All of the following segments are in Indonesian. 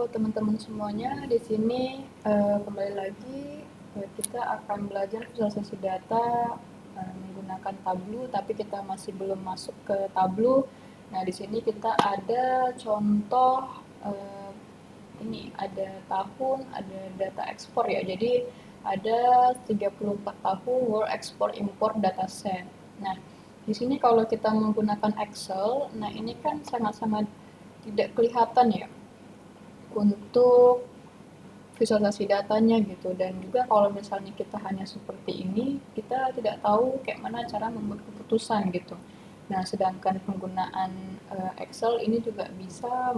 teman-teman semuanya, di sini kembali lagi kita akan belajar visualisasi data menggunakan Tableau, tapi kita masih belum masuk ke Tableau. Nah, di sini kita ada contoh ini ada tahun, ada data ekspor ya. Jadi ada 34 tahun World Export Import Dataset. Nah, di sini kalau kita menggunakan Excel, nah ini kan sangat-sangat tidak kelihatan ya untuk visualisasi datanya gitu, dan juga kalau misalnya kita hanya seperti ini kita tidak tahu kayak mana cara membuat keputusan gitu. Nah, sedangkan penggunaan Excel ini juga bisa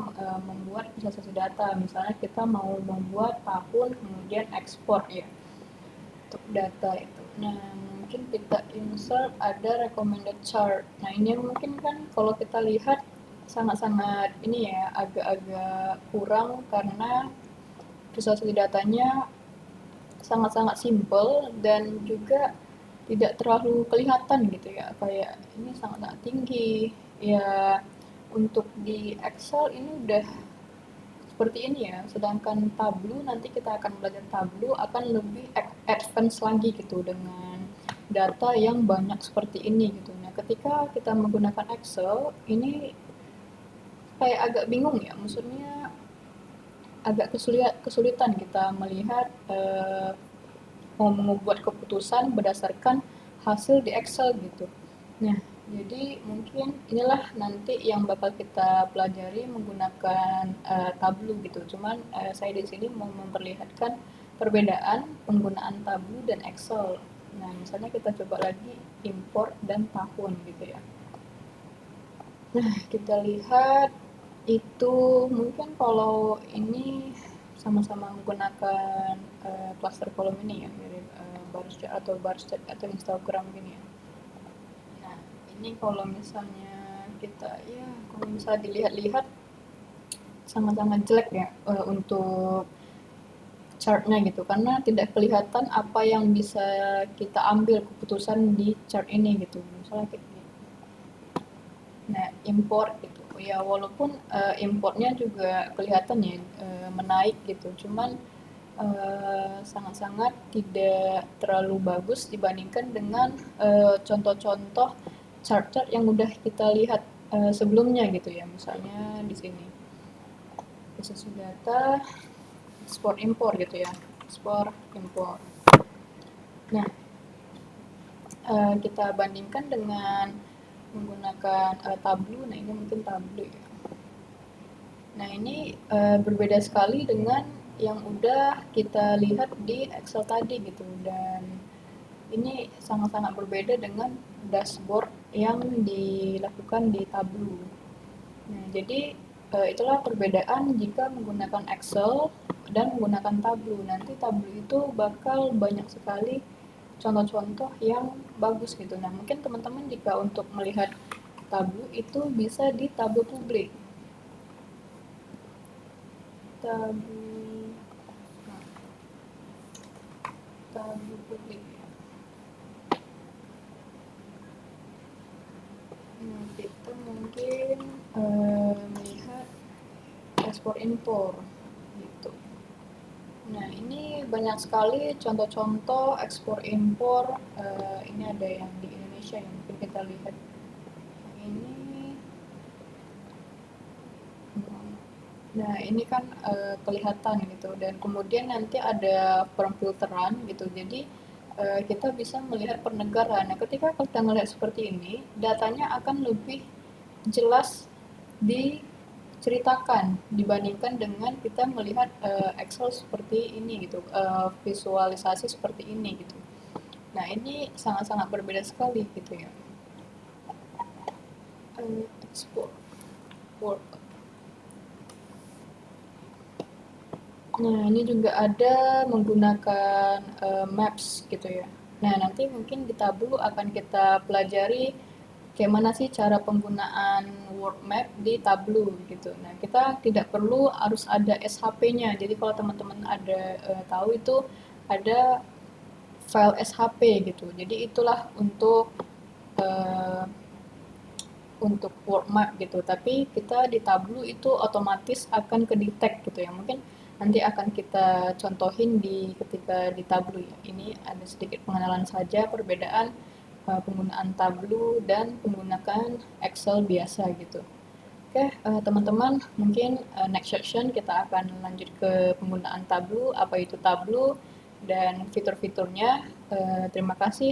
membuat visualisasi data, misalnya kita mau membuat tahun kemudian ekspor ya untuk data itu. Nah, mungkin kita insert ada recommended chart. Nah, ini mungkin kan kalau kita lihat sangat-sangat ini ya, agak-agak kurang karena visualisasi datanya sangat-sangat simple dan juga tidak terlalu kelihatan gitu ya, kayak ini sangat-sangat tinggi ya. Untuk di Excel ini udah seperti ini ya, sedangkan Tableau nanti kita akan belajar Tableau akan lebih advance lagi gitu dengan data yang banyak seperti ini gitu. Nah, ketika kita menggunakan Excel ini kayak agak bingung ya, maksudnya agak kesulitan kita melihat mau membuat keputusan berdasarkan hasil di Excel gitu. Nah, jadi mungkin inilah nanti yang bakal kita pelajari menggunakan Tableau gitu. Cuman saya di sini mau memperlihatkan perbedaan penggunaan Tableau dan Excel. Nah, misalnya kita coba lagi import dan tahun gitu ya. Nah, kita lihat itu mungkin kalau ini sama-sama menggunakan cluster kolom ini ya, mirip bar chart atau Instagram gini ya. Nah, ini kalau misalnya kita ya kalau misalnya dilihat-lihat sangat-sangat jelek ya untuk chartnya gitu, karena tidak kelihatan apa yang bisa kita ambil keputusan di chart ini gitu. Misalnya kita nah, import gitu ya, walaupun importnya juga kelihatan ya menaik gitu, cuman sangat-sangat tidak terlalu bagus dibandingkan dengan contoh-contoh chart-chart yang udah kita lihat sebelumnya gitu ya. Misalnya di sini visualisasi data ekspor impor gitu ya, ekspor impor. Nah, kita bandingkan dengan menggunakan Tableau. Nah, ini mungkin Tableau ya. Nah, ini berbeda sekali dengan yang udah kita lihat di Excel tadi gitu, dan ini sangat-sangat berbeda dengan dashboard yang dilakukan di Tableau. Nah, jadi itulah perbedaan jika menggunakan Excel dan menggunakan Tableau. Nanti Tableau itu bakal banyak sekali contoh-contoh yang bagus gitu. Nah, mungkin teman-teman jika untuk melihat Tableau itu bisa di Tableau publik. Tableau, nah, Tableau publik. Nah, kita mungkin melihat ekspor impor gitu. Nah, ini banyak sekali contoh-contoh ekspor impor. Ini ada yang di Indonesia yang mungkin kita lihat. Ini, nah ini kan kelihatan gitu, dan kemudian nanti ada pemfilteran gitu. Jadi kita bisa melihat per negara. Nah, ketika kita melihat seperti ini, datanya akan lebih jelas diceritakan dibandingkan dengan kita melihat Excel seperti ini gitu, visualisasi seperti ini gitu. Nah, ini sangat-sangat berbeda sekali gitu ya. Export work. Nah, ini juga ada menggunakan maps gitu ya. Nah, nanti mungkin di Tableau akan kita pelajari kayak mana sih cara penggunaan world map di Tableau gitu. Nah, kita tidak perlu harus ada SHP-nya. Jadi kalau teman-teman ada tahu itu ada file SHP gitu. Jadi itulah untuk uh, untuk workmap gitu, tapi kita di Tableau itu otomatis akan ke-detect gitu ya. Mungkin nanti akan kita contohin ketika di Tableau ya. Ini ada sedikit pengenalan saja perbedaan penggunaan Tableau dan menggunakan Excel biasa gitu. Oke, teman-teman, mungkin next section kita akan lanjut ke penggunaan Tableau, apa itu Tableau, dan fitur-fiturnya. Terima kasih